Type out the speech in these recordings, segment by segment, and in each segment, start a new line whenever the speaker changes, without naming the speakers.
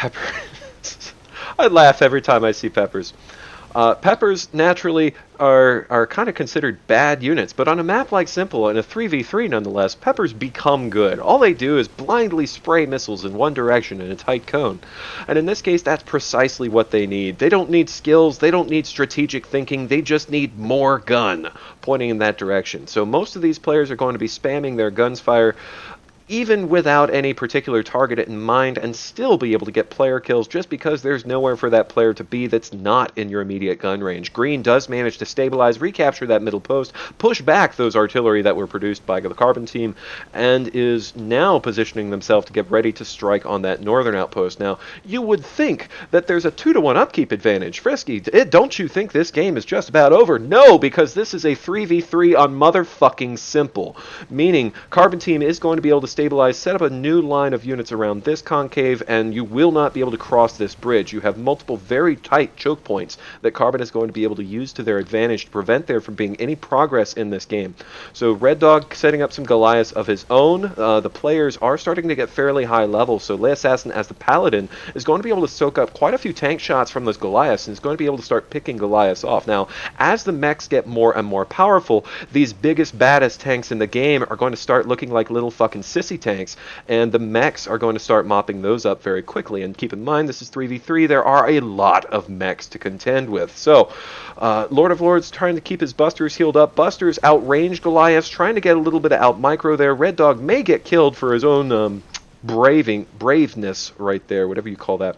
Peppers. I laugh every time I see Peppers. Peppers naturally are kind of considered bad units, but on a map like Simple, in a 3v3 nonetheless, Peppers become good. All they do is blindly spray missiles in one direction in a tight cone. And in this case, that's precisely what they need. They don't need skills, they don't need strategic thinking, they just need more gun pointing in that direction. So most of these players are going to be spamming their guns fire even without any particular target in mind, and still be able to get player kills just because there's nowhere for that player to be that's not in your immediate gun range. Green does manage to stabilize, recapture that middle post, push back those artillery that were produced by the Carbon team, and is now positioning themselves to get ready to strike on that northern outpost. Now, you would think that there's a 2-to-1 upkeep advantage. Frisky, don't you think this game is just about over? No, because this is a 3v3 on motherfucking Simple, meaning Carbon team is going to be able to stabilize, set up a new line of units around this concave, and you will not be able to cross this bridge. You have multiple very tight choke points that Carbon is going to be able to use to their advantage to prevent there from being any progress in this game. So Red Dog setting up some Goliaths of his own. The players are starting to get fairly high levels, so Lay Assassin as the Paladin is going to be able to soak up quite a few tank shots from those Goliaths and is going to be able to start picking Goliaths off. Now, as the mechs get more and more powerful, these biggest, baddest tanks in the game are going to start looking like little fucking sissy tanks, and the mechs are going to start mopping those up very quickly. And keep in mind, this is 3v3. There are a lot of mechs to contend with. So, Lord of Lords trying to keep his Busters healed up. Busters outrange Goliaths, trying to get a little bit of out micro there. Red Dog may get killed for his own braveness right there, whatever you call that.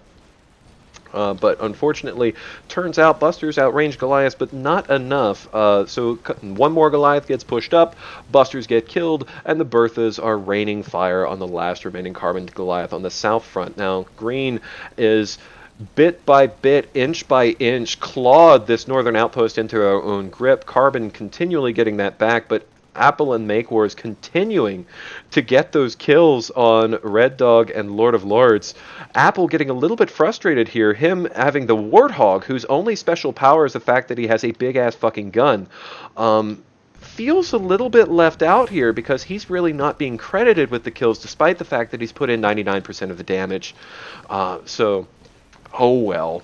But unfortunately, turns out Busters outrange Goliath, but not enough. So one more Goliath gets pushed up, Busters get killed, and the Berthas are raining fire on the last remaining Carbon Goliath on the south front. Now, Green is bit by bit, inch by inch, clawed this northern outpost into our own grip. Carbon continually getting that back, but Apple and Make Wars continuing to get those kills on Red Dog and Lord of Lords. Apple getting a little bit frustrated here, him having the Warthog, whose only special power is the fact that he has a big-ass fucking gun. Feels a little bit left out here because he's really not being credited with the kills despite the fact that he's put in 99% of the damage. So, oh well.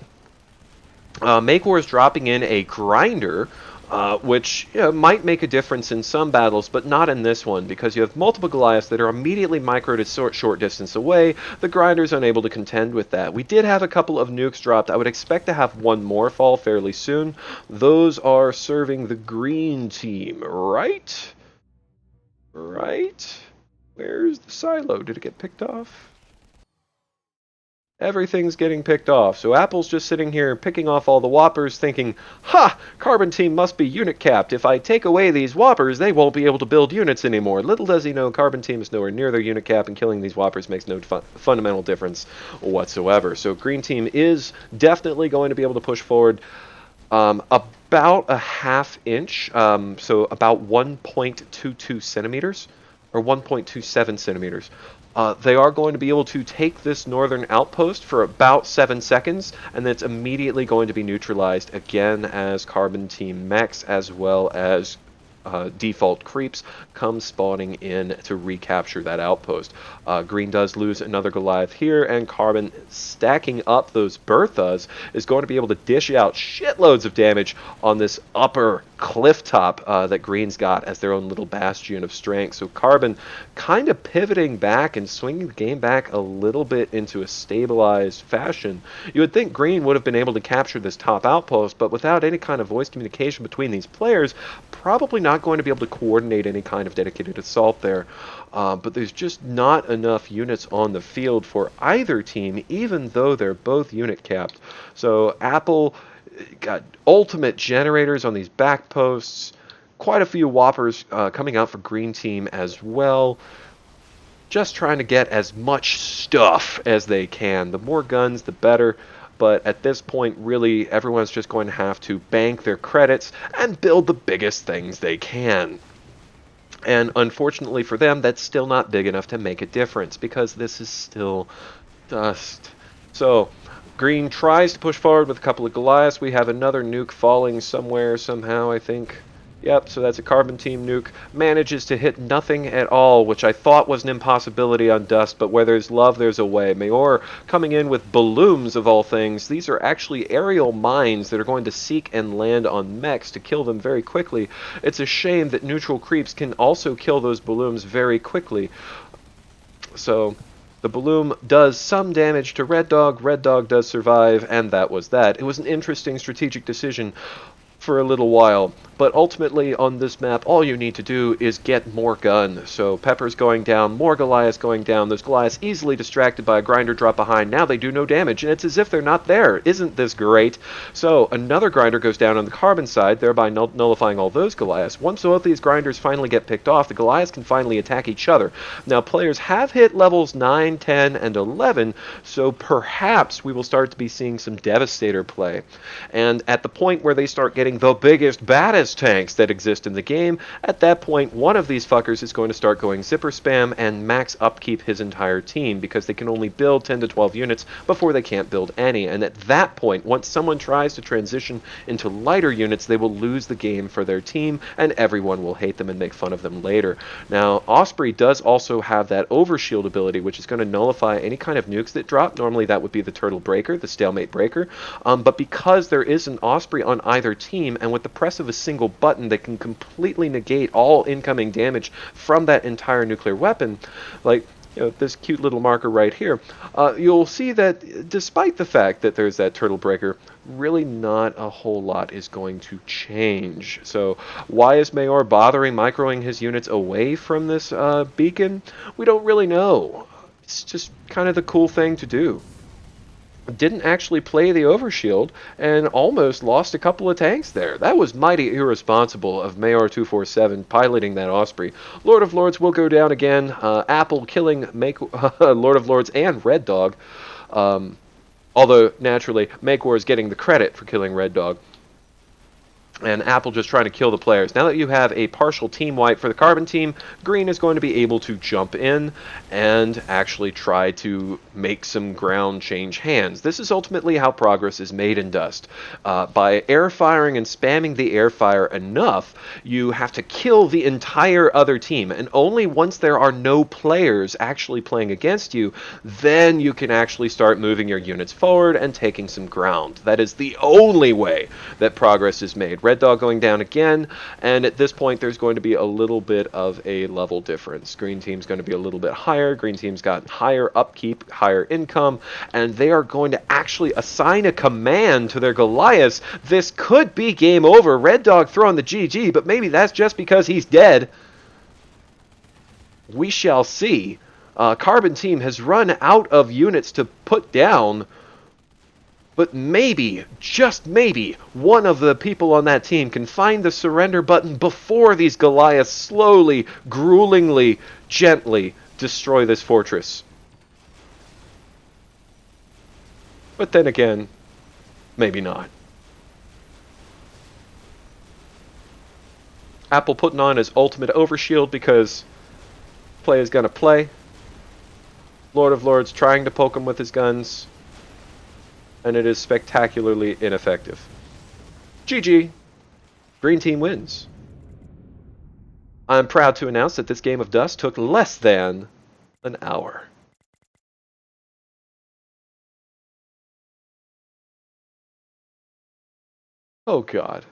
Make Wars dropping in a Grinder, which might make a difference in some battles, but not in this one, because you have multiple Goliaths that are immediately microed a short distance away. The Grinder's unable to contend with that. We did have a couple of nukes dropped. I would expect to have one more fall fairly soon. Those are serving the green team, right? Right? Where's the silo? Did it get picked off? Everything's getting picked off. So Apple's just sitting here picking off all the Whoppers thinking, ha! Carbon team must be unit capped. If I take away these Whoppers, they won't be able to build units anymore. Little does he know Carbon team is nowhere near their unit cap, and killing these Whoppers makes no fundamental difference whatsoever. So Green team is definitely going to be able to push forward about a ½ inch, so about 1.22 centimeters, or 1.27 centimeters. They are going to be able to take this northern outpost for about 7 seconds, and then it's immediately going to be neutralized again as Carbon team mechs as well as default creeps come spawning in to recapture that outpost. Green does lose another Goliath here, and Carbon, stacking up those Berthas, is going to be able to dish out shitloads of damage on this upper cliff top that Green's got as their own little bastion of strength. So Carbon kind of pivoting back and swinging the game back a little bit into a stabilized fashion. You would think Green would have been able to capture this top outpost, but without any kind of voice communication between these players, probably not going to be able to coordinate any kind of dedicated assault there. But there's just not enough units on the field for either team, even though they're both unit capped. So Apple got ultimate generators on these back posts, quite a few Whoppers coming out for Green team as well. Just trying to get as much stuff as they can. The more guns, the better. But at this point, really, everyone's just going to have to bank their credits and build the biggest things they can. And unfortunately for them, that's still not big enough to make a difference, because this is still dust. So, Green tries to push forward with a couple of Goliaths. We have another nuke falling somewhere, somehow, I think. Yep, so that's a Carbon Team nuke. Manages to hit nothing at all, which I thought was an impossibility on Dust, but where there's love, there's a way. Mayor coming in with balloons, of all things. These are actually aerial mines that are going to seek and land on mechs to kill them very quickly. It's a shame that neutral creeps can also kill those balloons very quickly. So the balloon does some damage to Red Dog. Red Dog does survive, and that was that. It was an interesting strategic decision for a little while, but ultimately on this map all you need to do is get more gun. So Pepper's going down, more Goliaths going down. Those Goliaths easily distracted by a grinder drop behind. Now they do no damage, and it's as if they're not there. Isn't this great? So another grinder goes down on the Carbon side, thereby nullifying all those Goliaths. Once both these grinders finally get picked off, the Goliaths can finally attack each other. Now players have hit levels 9, 10, and 11, so perhaps we will start to be seeing some Devastator play. And at the point where they start getting the biggest, baddest tanks that exist in the game, at that point, one of these fuckers is going to start going zipper spam and max upkeep his entire team, because they can only build 10 to 12 units before they can't build any. And at that point, once someone tries to transition into lighter units, they will lose the game for their team, and everyone will hate them and make fun of them later. Now, Osprey does also have that overshield ability, which is going to nullify any kind of nukes that drop. Normally that would be the Turtle Breaker, the Stalemate Breaker, but because there is an Osprey on either team, and with the press of a single button that can completely negate all incoming damage from that entire nuclear weapon, like this cute little marker right here, you'll see that despite the fact that there's that Turtle Breaker, really not a whole lot is going to change. So why is Mayor bothering microing his units away from this beacon? We don't really know. It's just kind of the cool thing to do. Didn't actually play the overshield and almost lost a couple of tanks there. That was mighty irresponsible of Mayor 247 piloting that Osprey. Lord of Lords will go down again. Apple killing Lord of Lords and Red Dog. Although, naturally, Makewar is getting the credit for killing Red Dog. And Apple just trying to kill the players. Now that you have a partial team wipe for the Carbon team, Green is going to be able to jump in and actually try to make some ground change hands. This is ultimately how progress is made in Dust. By air firing and spamming the air fire enough, you have to kill the entire other team. And only once there are no players actually playing against you, then you can actually start moving your units forward and taking some ground. That is the only way that progress is made. Red Dog going down again, and at this point there's going to be a little bit of a level difference. Green team's going to be a little bit higher. Green team's got higher upkeep, higher income, and they are going to actually assign a command to their Goliaths. This could be game over. Red Dog throwing the GG, but maybe that's just because he's dead. We shall see. Carbon team has run out of units to put down, but maybe, just maybe, one of the people on that team can find the surrender button before these Goliaths slowly, gruelingly, gently destroy this fortress. But then again, maybe not. Apple putting on his ultimate overshield because play is going to play. Lord of Lords trying to poke him with his guns, and it is spectacularly ineffective. GG. Green team wins. I'm proud to announce that this game of Dust took less than an hour. Oh God.